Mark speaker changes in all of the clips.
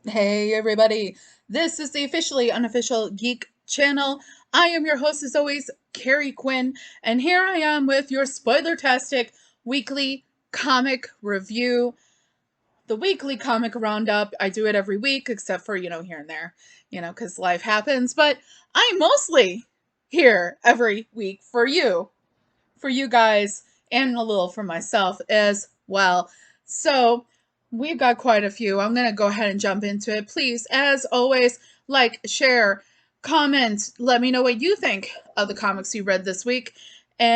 Speaker 1: Hey everybody, this is the officially unofficial geek channel. I am your host as always, Carrie Quinn, and here I am with your Spoilertastic weekly comic review. The weekly comic roundup. I do it every week except for, here and there, because life happens, but I'm mostly here every week for you guys, and a little for myself as well. So we've got quite a few. I'm going to go ahead and jump into it. Please, as always, like, share, comment, let me know what you think of the comics you read this week. And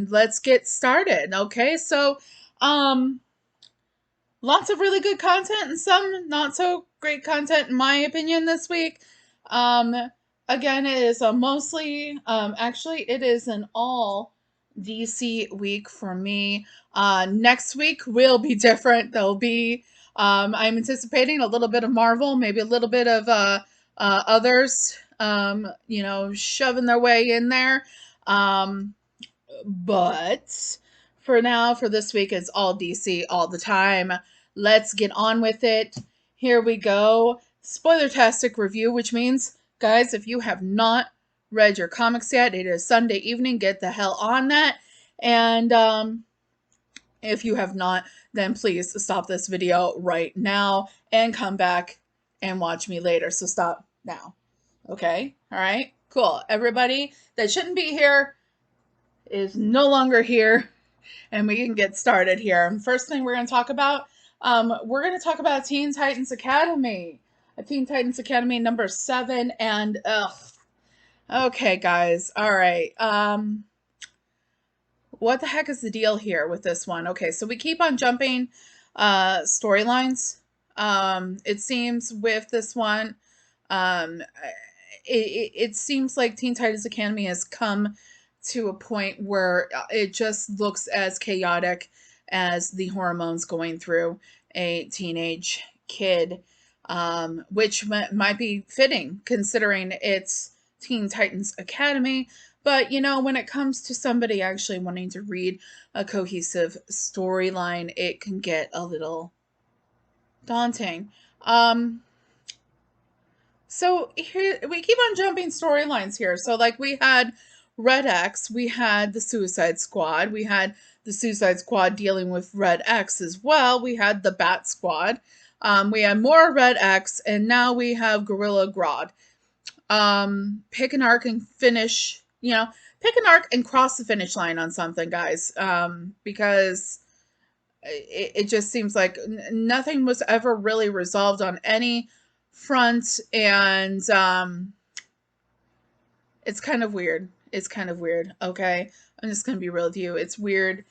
Speaker 1: let's get started. Okay, so lots of really good content and some not so great content in my opinion this week. Um, Again, it is a mostly, actually, it is an all DC week for me. Next week will be different. There'll be, I'm anticipating a little bit of Marvel, maybe a little bit of others, shoving their way in there. But for now, for this week, it's all DC all the time. Let's get on with it. Here we go. Spoilertastic review, which means, guys, if you have not read your comics yet, it is Sunday evening. Get the hell on that. And if you have not, then please stop this video right now and come back and watch me later. So stop now. Okay? All right? Cool. Everybody that shouldn't be here is no longer here, and we can get started here. First thing we're going to talk about, Teen Titans Academy. Teen Titans Academy number 7, and okay, guys, all right. What the heck is the deal here with this one? Okay, so we keep on jumping storylines. It seems with this one, it seems like Teen Titans Academy has come to a point where it just looks as chaotic as the hormones going through a teenage kid, which might be fitting considering it's Teen Titans Academy. But, when it comes to somebody actually wanting to read a cohesive storyline, it can get a little daunting. So here we keep on jumping storylines here. So like we had Red X, we had the Suicide Squad, we had the Suicide Squad dealing with Red X as well. We had the Bat Squad. We had more Red X, and now we have Gorilla Grodd. Pick an arc and finish. Pick an arc and cross the finish line on something, guys. Because it just seems like nothing was ever really resolved on any front, and it's kind of weird. It's kind of weird. Okay, I'm just gonna be real with you. It's weird.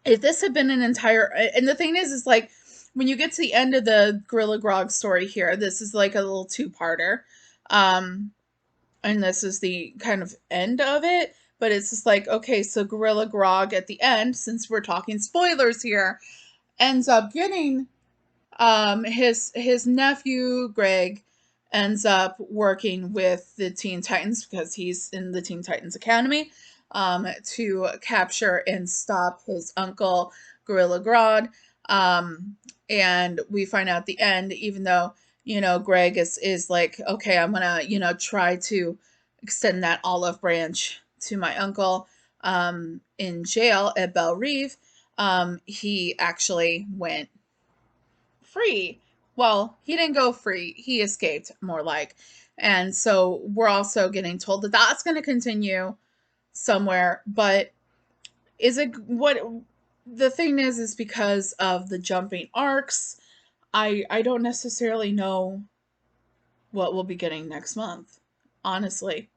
Speaker 1: If this had been an entire, and the thing is like when you get to the end of the Gorilla Grodd story here, this is like a little two-parter, and this is the kind of end of it. But it's just like, okay, so Gorilla Grodd at the end, since we're talking spoilers here, ends up getting his nephew Greg ends up working with the Teen Titans because he's in the Teen Titans Academy, to capture and stop his uncle Gorilla Grodd. And we find out at the end, even though Greg is like, okay, I'm gonna try to extend that olive branch to my uncle in jail at Belle Reve. He actually went free. Well, he didn't go free. He escaped, more like. And so we're also getting told that that's going to continue somewhere. But is it what the thing is because of the jumping arcs? I don't necessarily know what we'll be getting next month. Honestly,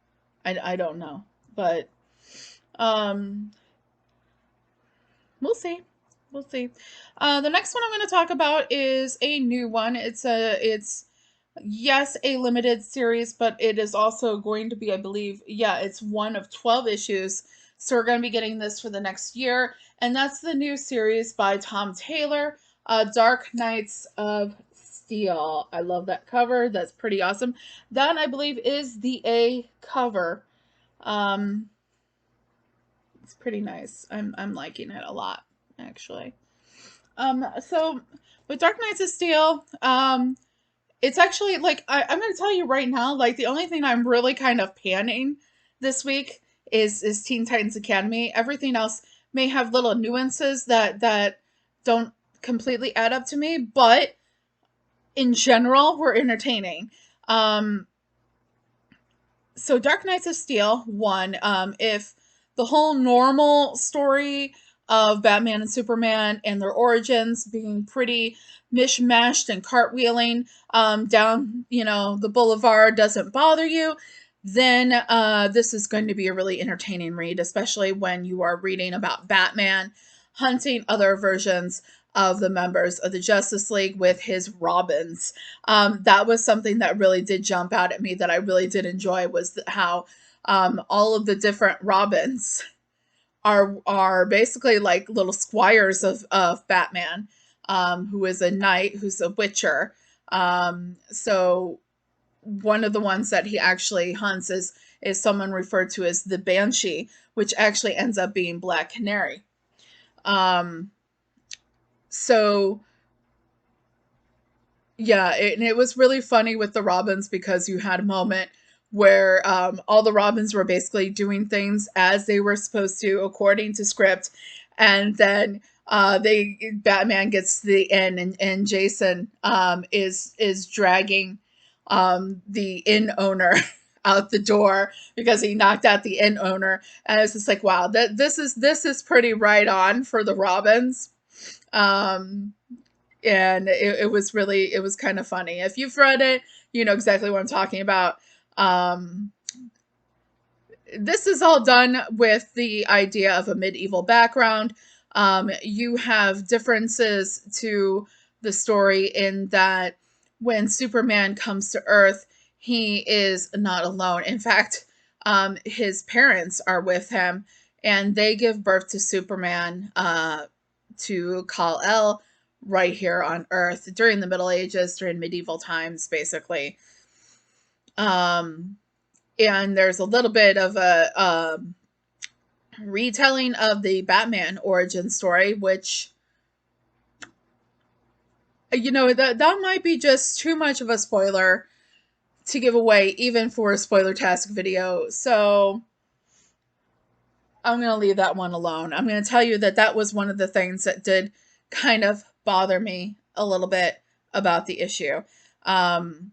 Speaker 1: I don't know. But we'll see. We'll see. The next one I'm going to talk about is a new one. It's yes, a limited series, but it is also going to be, I believe, yeah, it's one of 12 issues. So we're going to be getting this for the next year, and that's the new series by Tom Taylor, Dark Knights of Steel. I love that cover. That's pretty awesome. That, I believe, is the A cover. It's pretty nice. I'm liking it a lot, actually. So with Dark Knights of Steel, it's actually like I'm gonna tell you right now, like the only thing I'm really kind of panning this week is Teen Titans Academy. Everything else may have little nuances that don't completely add up to me, but in general, we're entertaining. Um, so Dark Knights of Steel one, if the whole normal story of Batman and Superman and their origins being pretty mishmashed and cartwheeling down, the boulevard doesn't bother you, then this is going to be a really entertaining read, especially when you are reading about Batman hunting other versions of the members of the Justice League with his Robins. That was something that really did jump out at me that I really did enjoy was how all of the different Robins are basically like little squires of Batman, who is a knight, who's a witcher. So one of the ones that he actually hunts is someone referred to as the Banshee, which actually ends up being Black Canary. Um, so Yeah, and it was really funny with the Robins because you had a moment where all the Robins were basically doing things as they were supposed to according to script, and then they Batman gets to the end, and Jason is dragging the inn owner out the door because he knocked out the inn owner, and it's just like, wow, this is pretty right on for the Robins. Um, and it was kind of funny. If you've read it, you know exactly what I'm talking about. Um, this is all done with the idea of a medieval background. You have differences to the story in that when Superman comes to Earth, he is not alone. In fact, his parents are with him, and they give birth to Superman, to Kal-El right here on Earth during the Middle Ages, during medieval times, basically. Um, and there's a little bit of a retelling of the Batman origin story, which, that might be just too much of a spoiler to give away, even for a spoiler-tastic video. So I'm going to leave that one alone. I'm going to tell you that that was one of the things that did kind of bother me a little bit about the issue. Um,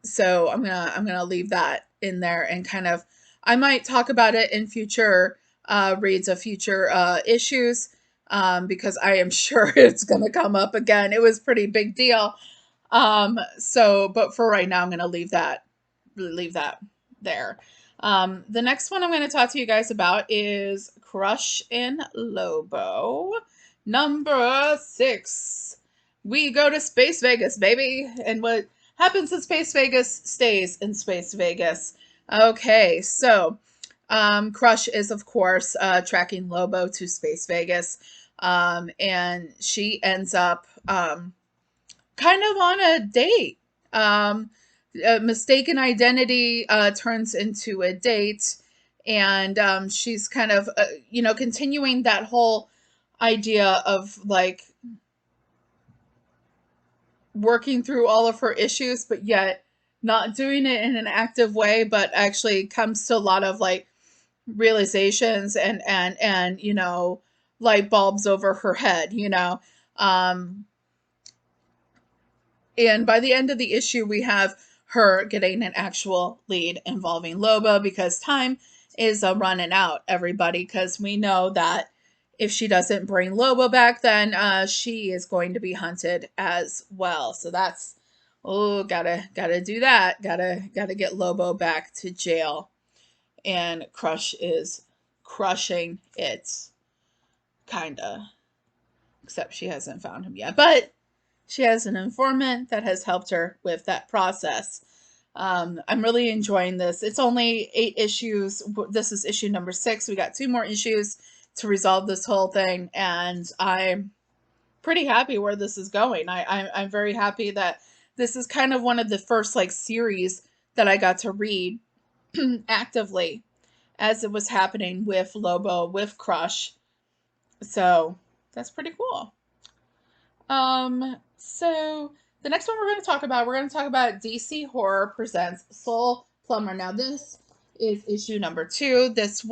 Speaker 1: so I'm gonna leave that in there and kind of I might talk about it in future reads of future issues, because I am sure it's gonna come up again. It was a pretty big deal. So but for right now I'm gonna leave that there. The next one I'm going to talk to you guys about is Crush in Lobo, number 6. We go to Space Vegas, baby. And what happens in Space Vegas stays in Space Vegas. Okay, so Crush is, of course, tracking Lobo to Space Vegas. And she ends up kind of on a date. A mistaken identity turns into a date, and she's kind of, continuing that whole idea of like working through all of her issues, but yet not doing it in an active way, but actually comes to a lot of like realizations and light bulbs over her head, um and by the end of the issue, we have her getting an actual lead involving Lobo because time is running out, everybody, because we know that if she doesn't bring Lobo back, then she is going to be hunted as well. So that's, oh, gotta do that. Gotta get Lobo back to jail. And Crush is crushing it, kinda. Except she hasn't found him yet. But she has an informant that has helped her with that process. I'm really enjoying this. It's only 8 issues. This is issue number 6. We got 2 more issues to resolve this whole thing, and I'm pretty happy where this is going. I'm very happy that this is kind of one of the first like series that I got to read actively as it was happening with Lobo, with Crush. So that's pretty cool. So the next one we're going to talk about DC Horror Presents Soul Plumber. Now, this is issue number 2. This,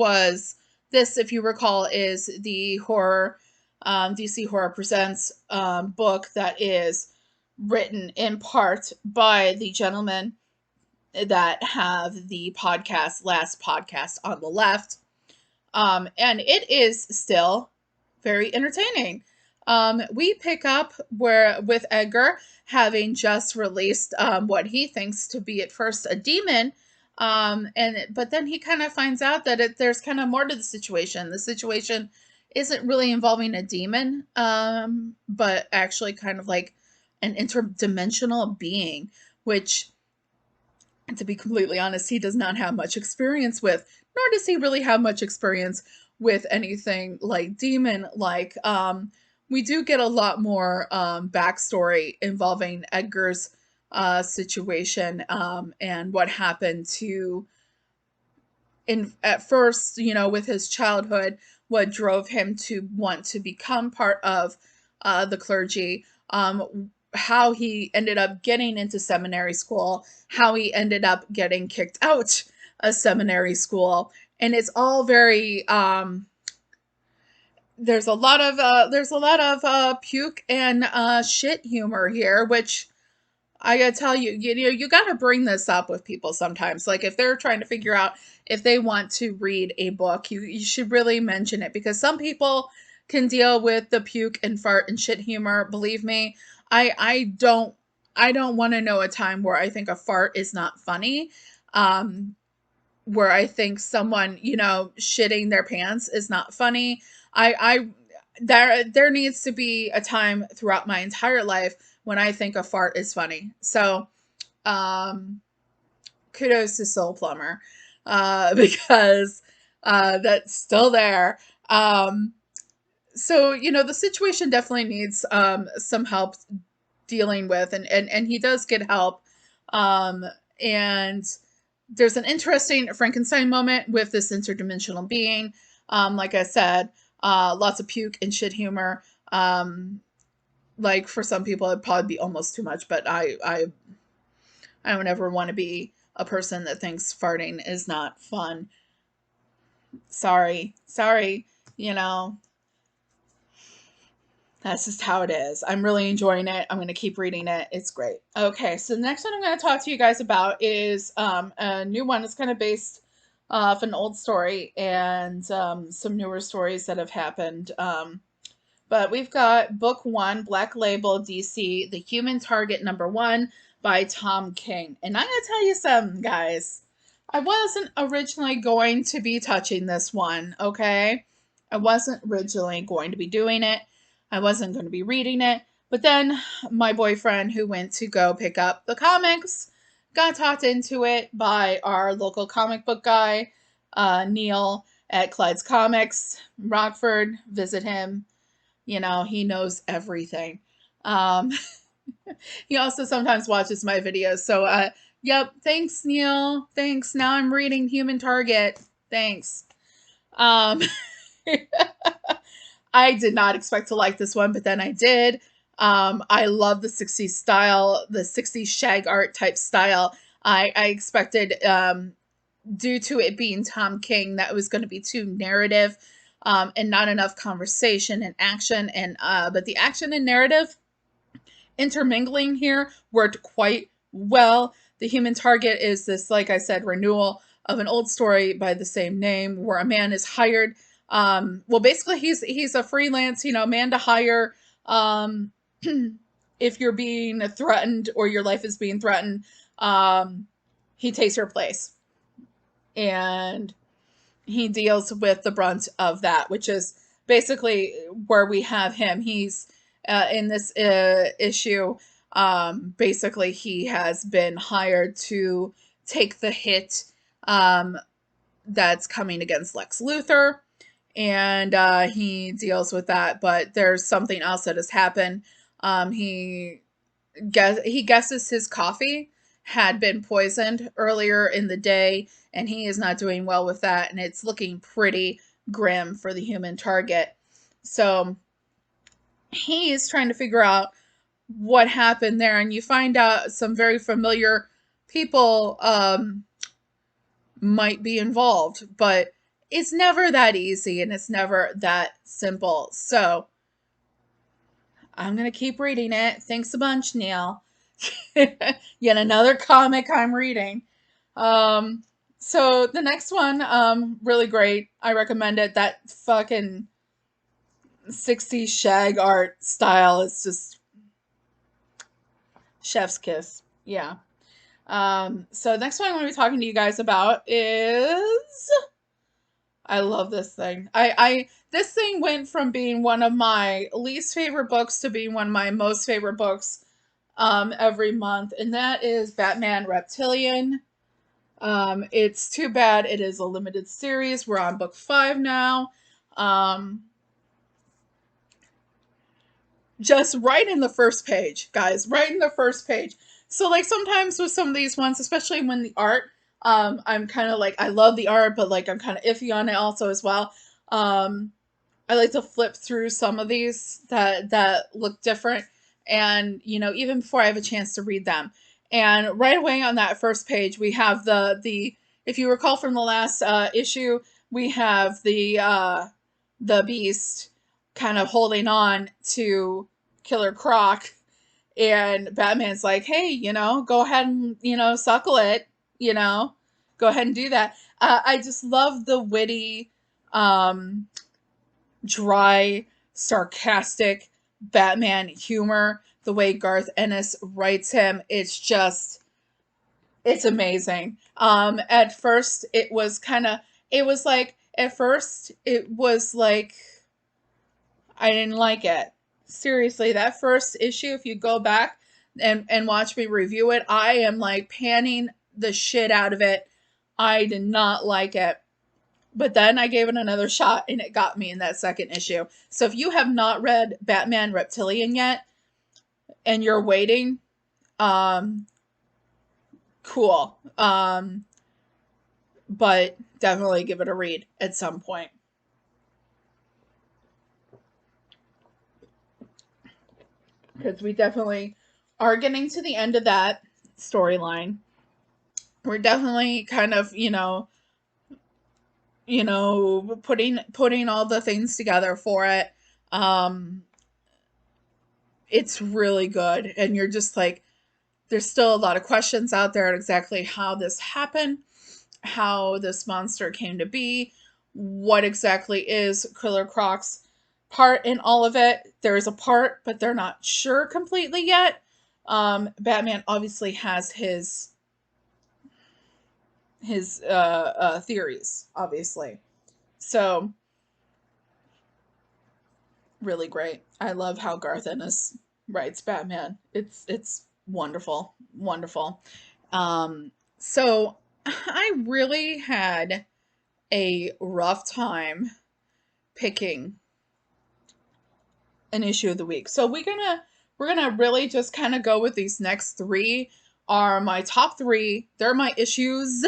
Speaker 1: if you recall, is the DC Horror Presents book that is written in part by the gentleman that have the Last Podcast on the Left. And it is still very entertaining. We pick up where with Edgar having just released what he thinks to be at first a demon, but then he kind of finds out that there's kind of more to the situation. The situation isn't really involving a demon, but actually kind of like an interdimensional being, which, to be completely honest, he does not have much experience with, nor does he really have much experience with anything like demon like. We do get a lot more backstory involving Edgar's situation, and what happened to, at first, with his childhood, what drove him to want to become part of the clergy, how he ended up getting into seminary school, how he ended up getting kicked out of seminary school. And it's all very, there's a lot of puke and shit humor here, which I gotta tell you, you gotta bring this up with people sometimes. Like, if they're trying to figure out if they want to read a book, you should really mention it, because some people can deal with the puke and fart and shit humor. Believe me, I don't want to know a time where I think a fart is not funny. Where I think someone, shitting their pants is not funny. I there needs to be a time throughout my entire life when I think a fart is funny. So, kudos to Soul Plumber, because that's still there. So, the situation definitely needs some help dealing with, and he does get help. And there's an interesting Frankenstein moment with this interdimensional being. Like I said, lots of puke and shit humor. Like, for some people, it'd probably be almost too much, but I don't ever want to be a person that thinks farting is not fun. Sorry, that's just how it is. I'm really enjoying it. I'm going to keep reading it. It's great. Okay, so the next one I'm going to talk to you guys about is a new one. It's kind of based off an old story and some newer stories that have happened. But we've got book 1, Black Label DC, The Human Target #1 by Tom King. And I'm going to tell you something, guys. I wasn't originally going to be touching this one, okay? I wasn't originally going to be doing it. I wasn't going to be reading it. But then my boyfriend, who went to go pick up the comics, got talked into it by our local comic book guy, Neil, at Clyde's Comics, Rockford. Visit him. He knows everything. He also sometimes watches my videos. So, yep. Thanks, Neil. Thanks. Now I'm reading Human Target. Thanks. I did not expect to like this one, but then I did. I love the 60s style, the 60s shag art type style. I expected, due to it being Tom King, that it was going to be too narrative, and not enough conversation and action. But the action and narrative intermingling here worked quite well. The Human Target is this, like I said, renewal of an old story by the same name, where a man is hired. Well, basically, he's a freelance, man to hire. If you're being threatened or your life is being threatened, he takes your place, and he deals with the brunt of that, which is basically where we have him. He's in this issue. Basically, he has been hired to take the hit that's coming against Lex Luthor, and he deals with that. But there's something else that has happened. He guesses his coffee had been poisoned earlier in the day, and he is not doing well with that, and it's looking pretty grim for the Human Target. So he's trying to figure out what happened there, and you find out some very familiar people might be involved, but it's never that easy and it's never that simple. So I'm gonna keep reading it. Thanks a bunch, Neil. Yet another comic I'm reading. Um, so the next one, really great. I recommend it. That fucking 60s shag art style is just chef's kiss. Yeah. So next one I'm going to be talking to you guys about is, I love this thing. This thing went from being one of my least favorite books to being one of my most favorite books every month, and that is Batman Reptilian. It's too bad it is a limited series. We're on book 5 now. Just right in the first page, guys, right in the first page. So like sometimes with some of these ones, especially when the art, I'm kind of like, I love the art, but like I'm kind of iffy on it also as well. I like to flip through some of these that look different, and you know, even before I have a chance to read them. And right away on that first page, we have the if you recall from the last issue, we have the Beast kind of holding on to Killer Croc, and Batman's like, hey, you know, go ahead and, you know, suckle it, you know, go ahead and do that. I just love the witty, dry, sarcastic Batman humor. The way Garth Ennis writes him, it's just, it's amazing. At first, it was kind of, it was like, at first, it was like, I didn't like it. Seriously, that first issue, if you go back and watch me review it, I am like panning the shit out of it. I did not like it. But then I gave it another shot and it got me in that second issue. So if you have not read Batman Reptilian yet and you're waiting, cool. But definitely give it a read at some point. Because we definitely are getting to the end of that storyline. We're definitely kind of, putting all the things together for it. It's really good, and you're just like, there's still a lot of questions out there on exactly how this happened, how this monster came to be, what exactly is Killer Croc's part in all of it. There is a part, but they're not sure completely yet. Batman obviously has his theories, obviously. So really great. I love how Garth Ennis writes Batman. It's wonderful, wonderful. So I really had a rough time picking an issue of the week. So we're gonna really just kind of go with these next 3 are my top 3. They're my issues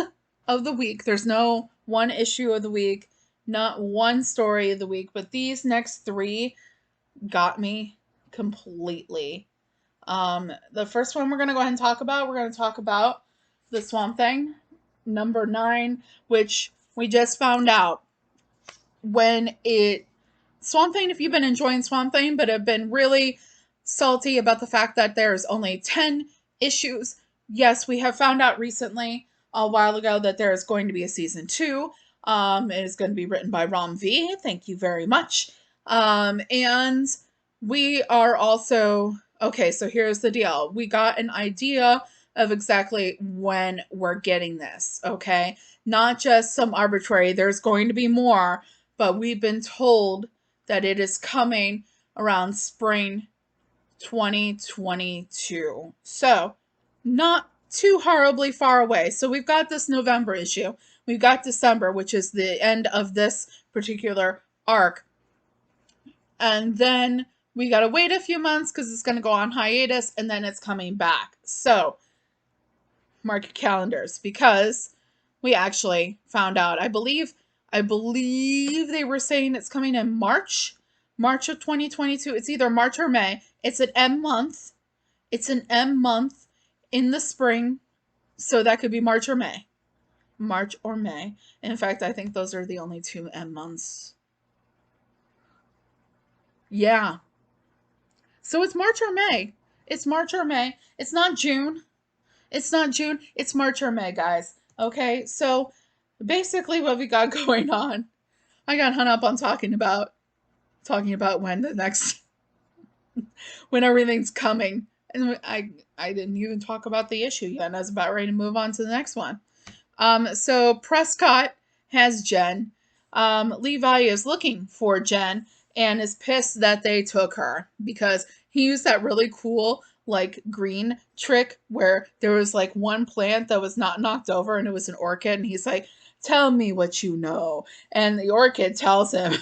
Speaker 1: of the week. There's no one issue of the week, not one story of the week, but these next 3 got me completely. The first one we're gonna go ahead and talk about, we're gonna talk about the Swamp Thing, number 9, which we just found out when it Swamp Thing, if you've been enjoying Swamp Thing but have been really salty about the fact that there's only 10 issues, yes, we have found out recently, a while ago, that there is going to be a season 2. It is going to be written by Rom V. Thank you very much. And we are also, okay, so here's the deal. We got an idea of exactly when we're getting this, okay? Not just some arbitrary, there's going to be more, but we've been told that it is coming around spring 2022. So, not too horribly far away. So, we've got this November issue. We've got December, which is the end of this particular arc. And then we got to wait a few months because it's going to go on hiatus and then it's coming back. So, mark your calendars because we actually found out. I believe they were saying it's coming in March, March of 2022. It's either March or May. It's an M month. It's an M month in the spring. So that could be March or May. March or May. In fact, I think those are the only two M months. Yeah. So it's March or May. It's March or May. It's not June. It's not June. It's March or May, guys. Okay. So basically what we got going on, I got hung up on talking about when everything's coming. And I didn't even talk about the issue yet. And I was about ready to move on to the next one. So Prescott has Jen. Levi is looking for Jen and is pissed that they took her because he used that really cool like green trick where there was like one plant that was not knocked over and it was an orchid and he's like, tell me what you know. And the orchid tells him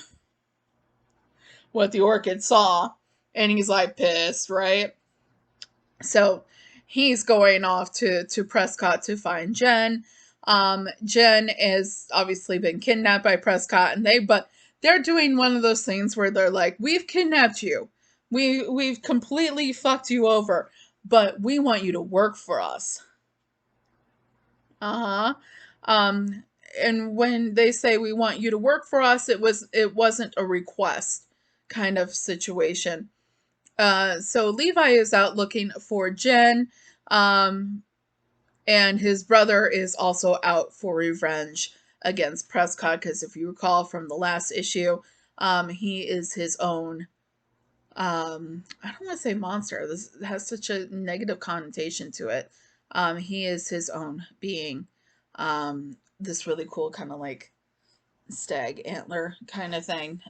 Speaker 1: what the orchid saw and he's like pissed, right? So he's going off to Prescott to find Jen. Jen has obviously been kidnapped by Prescott, and they're doing one of those things where they're like, "We've kidnapped you, we've completely fucked you over, but we want you to work for us." Uh huh. Um, and when they say we want you to work for us, it wasn't a request kind of situation. So Levi is out looking for Jen, um, and his brother is also out for revenge against Prescott because if you recall from the last issue, he is his own. I don't want to say monster. This has such a negative connotation to it. He is his own being. This really cool kind of like stag antler kind of thing.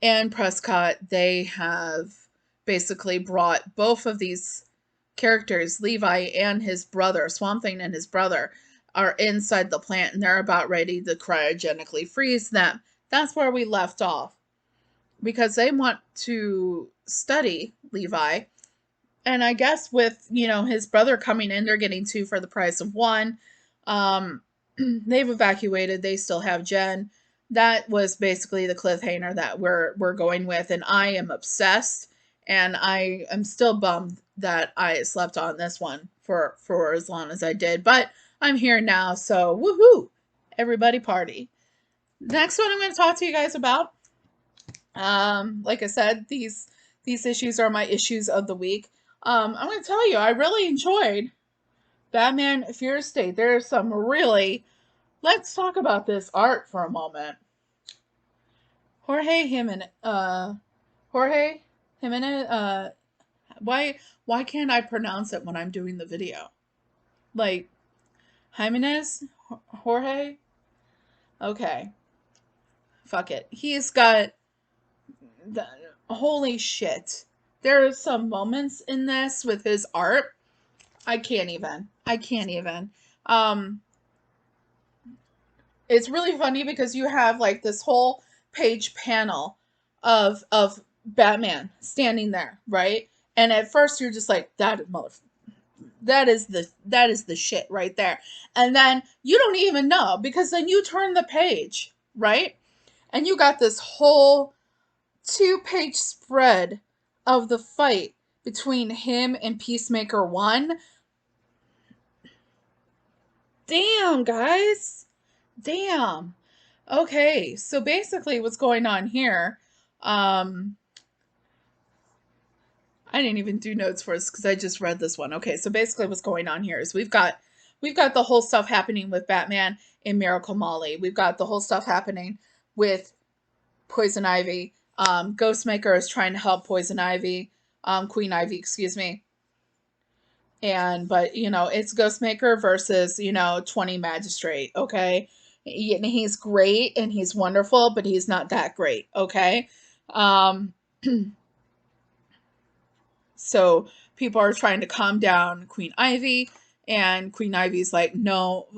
Speaker 1: And Prescott, they have basically brought both of these characters, Levi and his brother, Swamp Thing and his brother, are inside the plant and they're about ready to cryogenically freeze them. That's where we left off. Because they want to study Levi. And I guess with, his brother coming in, they're getting two for the price of one. They've evacuated. They still have Jen. That was basically the cliffhanger that we're going with, and I am obsessed. And I am still bummed that I slept on this one for as long as I did, but I'm here now, so woohoo! Everybody party. Next one I'm going to talk to you guys about. Like I said, these issues are my issues of the week. I'm going to tell you, I really enjoyed Batman Fear State. There's some really. Let's talk about this art for a moment. Jorge Jimenez. Jorge Jimenez. Why can't I pronounce it when I'm doing the video? Like Jimenez, Jorge. Okay, fuck it. He's got the holy shit. There are some moments in this with his art. I can't even. It's really funny because you have like this whole page panel of Batman standing there, right? And at first you're just like, that is the shit right there. And then you don't even know because then you turn the page, right? And you got this whole 2-page spread of the fight between him and Peacemaker 1. Damn, guys. Damn. Okay, so basically what's going on here, I didn't even do notes for this because I just read this one. Okay, so basically what's going on here is we've got the whole stuff happening with Batman and Miracle Molly. We've got the whole stuff happening with Poison Ivy. Ghostmaker is trying to help Poison Ivy, Queen Ivy, excuse me. But it's Ghostmaker versus 20 Magistrate. Okay, he's great and he's wonderful, but he's not that great. Okay, so people are trying to calm down Queen Ivy, and Queen Ivy's like, no,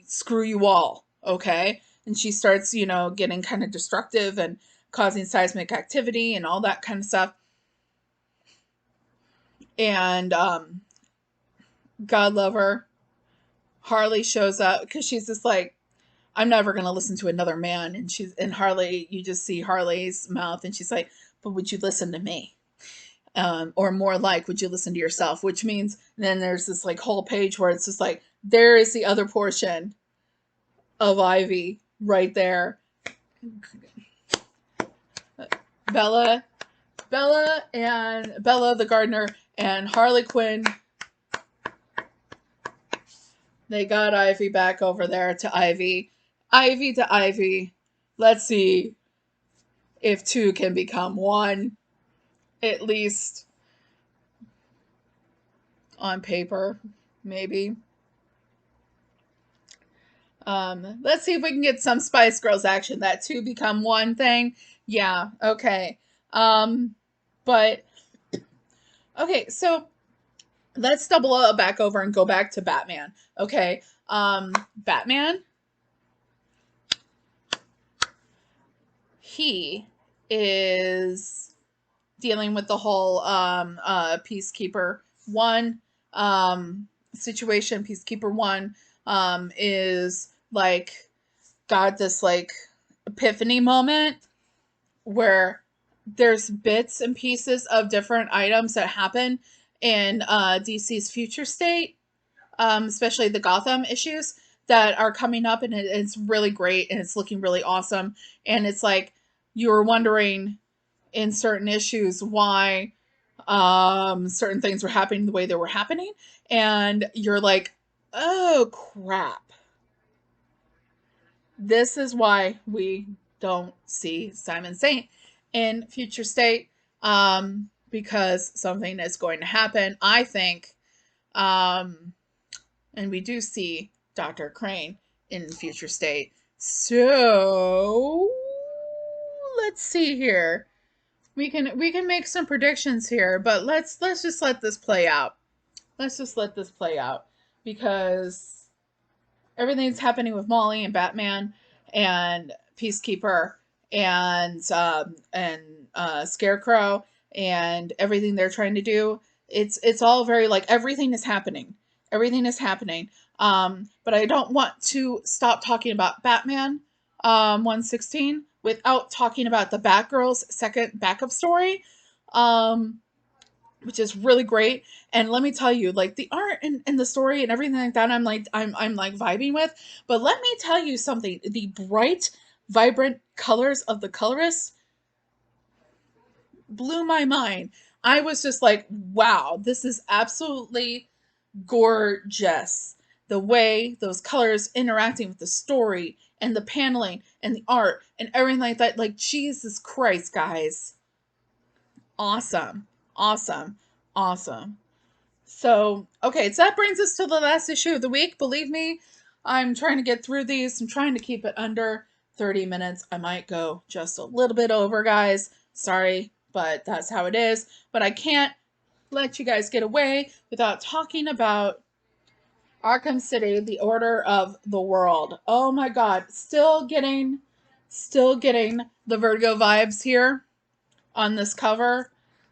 Speaker 1: screw you all. Okay, and she starts getting kind of destructive and causing seismic activity and all that kind of stuff. And God love her, Harley shows up because she's just like, I'm never going to listen to another man. And Harley, you just see Harley's mouth and she's like, but would you listen to me? Or more like, would you listen to yourself? Which means then there's this like whole page where it's just like, there is the other portion of Ivy right there. Bella, Bella the gardener and Harley Quinn, they got Ivy back over there to Ivy. Ivy to Ivy. Let's see if two can become one, at least on paper, maybe. Let's see if we can get some Spice Girls action. That two become one thing. Yeah, okay. But okay, so let's double it back over and go back to Batman. Okay. Batman, he is dealing with the whole Peacekeeper 1 situation. Peacekeeper 1 is like got this like epiphany moment where there's bits and pieces of different items that happen in DC's future state, especially the Gotham issues that are coming up, and it's really great and it's looking really awesome. And it's like you were wondering in certain issues why certain things were happening the way they were happening, and you're like, oh crap, this is why we don't see Simon Saint in future state, because something is going to happen, I think. And we do see Dr. Crane in future state. So let's see here. We can make some predictions here, but let's just let this play out. Let's just let this play out because everything's happening with Molly and Batman and Peacekeeper and Scarecrow and everything they're trying to do. It's all very like everything is happening. Everything is happening. But I don't want to stop talking about Batman 116 without talking about the Batgirl's second backup story. Which is really great. And let me tell you, like the art and the story and everything like that, I'm like vibing with. But let me tell you something: the bright, vibrant colors of the colorist blew my mind. I was just like, wow, this is absolutely gorgeous. The way those colors interacting with the story and the paneling and the art and everything like that. Like, Jesus Christ, guys. Awesome. Awesome. Awesome. So, okay, so that brings us to the last issue of the week. Believe me, I'm trying to get through these. I'm trying to keep it under 30 minutes. I might go just a little bit over, guys. Sorry, but that's how it is. But I can't let you guys get away without talking about Arkham City, the Order of the World. Oh my god, still getting the Vertigo vibes here on this cover.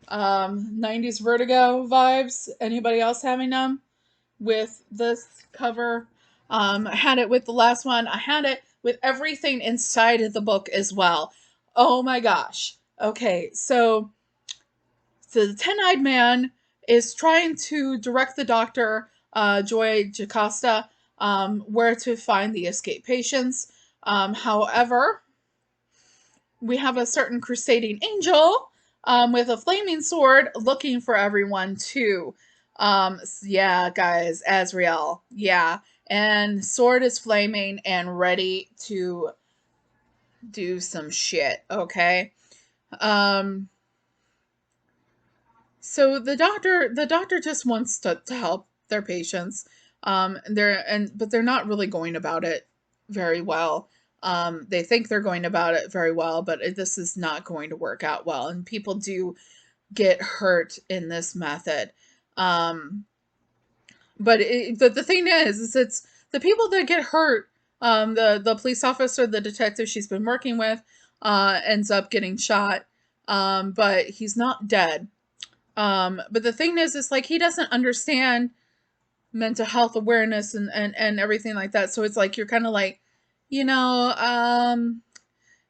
Speaker 1: 90s Vertigo vibes. Anybody else having them with this cover? I had it with the last one. I had it with everything inside of the book as well. Oh my gosh. Okay, so the Ten-Eyed Man is trying to direct the doctor, Joy Jocasta, where to find the escaped patients. However, we have a certain crusading angel with a flaming sword looking for everyone too. Yeah, guys, Azrael. Yeah. And sword is flaming and ready to do some shit, okay? So the doctor just wants to help their patients. But they're not really going about it very well. They think they're going about it very well, but this is not going to work out well, and people do get hurt in this method. But the thing is it's the people that get hurt. The police officer, the detective she's been working with, ends up getting shot, but he's not dead. But the thing is like he doesn't understand mental health awareness and everything like that. So it's like you're kind of like, you know,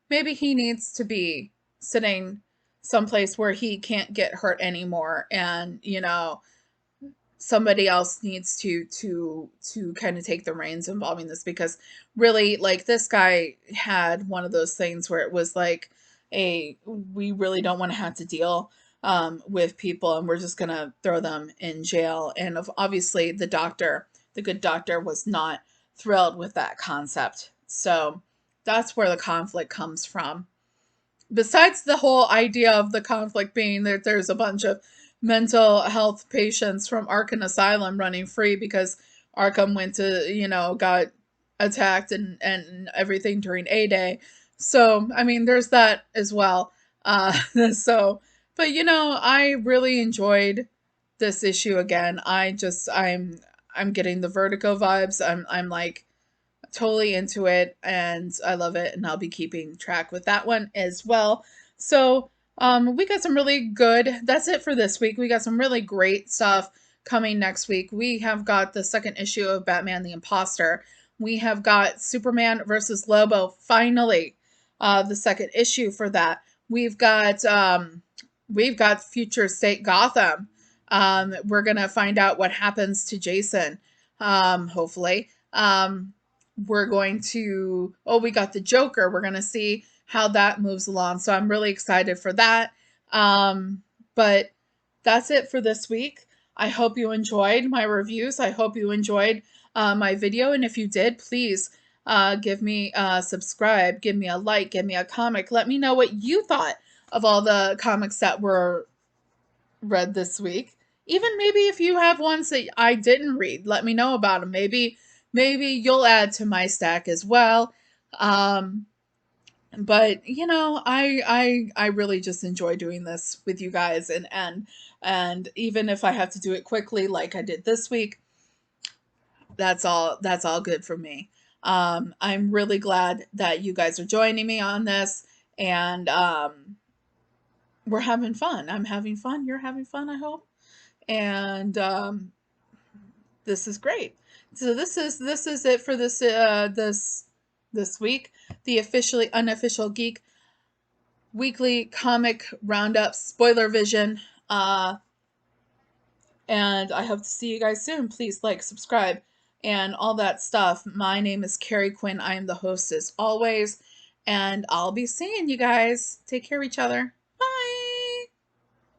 Speaker 1: maybe he needs to be sitting someplace where he can't get hurt anymore, and somebody else needs to kind of take the reins involving this, because really, like, this guy had one of those things where it was like, a we really don't want to have to deal with people, and we're just gonna throw them in jail. And obviously the good doctor was not thrilled with that concept. So that's where the conflict comes from. Besides the whole idea of the conflict being that there's a bunch of mental health patients from Arkham Asylum running free because Arkham went to, got attacked and everything during A Day. So, I mean, there's that as well. So, but I really enjoyed this issue again. I'm getting the Vertigo vibes. I'm like totally into it, and I love it, and I'll be keeping track with that one as well. So we got some really good, that's it for this week. We got some really great stuff coming next week. We have got the second issue of Batman the Imposter. We have got Superman versus Lobo, finally, the second issue for that. We've got Future State Gotham. We're gonna find out what happens to Jason, hopefully. We're going to, oh, we got the Joker. We're going to see how that moves along. So I'm really excited for that. But that's it for this week. I hope you enjoyed my reviews. I hope you enjoyed my video. And if you did, please give me a subscribe, give me a like, give me a comic. Let me know what you thought of all the comics that were read this week. Even maybe if you have ones that I didn't read, let me know about them. Maybe you'll add to my stack as well. Um, but I really just enjoy doing this with you guys, and even if I have to do it quickly like I did this week, that's all good for me. I'm really glad that you guys are joining me on this, and we're having fun. I'm having fun. You're having fun, I hope. And this is great. So this is it for this week. The officially unofficial geek weekly comic roundup spoiler vision. And I hope to see you guys soon. Please like, subscribe, and all that stuff. My name is Carrie Quinn. I am the host as always, and I'll be seeing you guys. Take care of each other.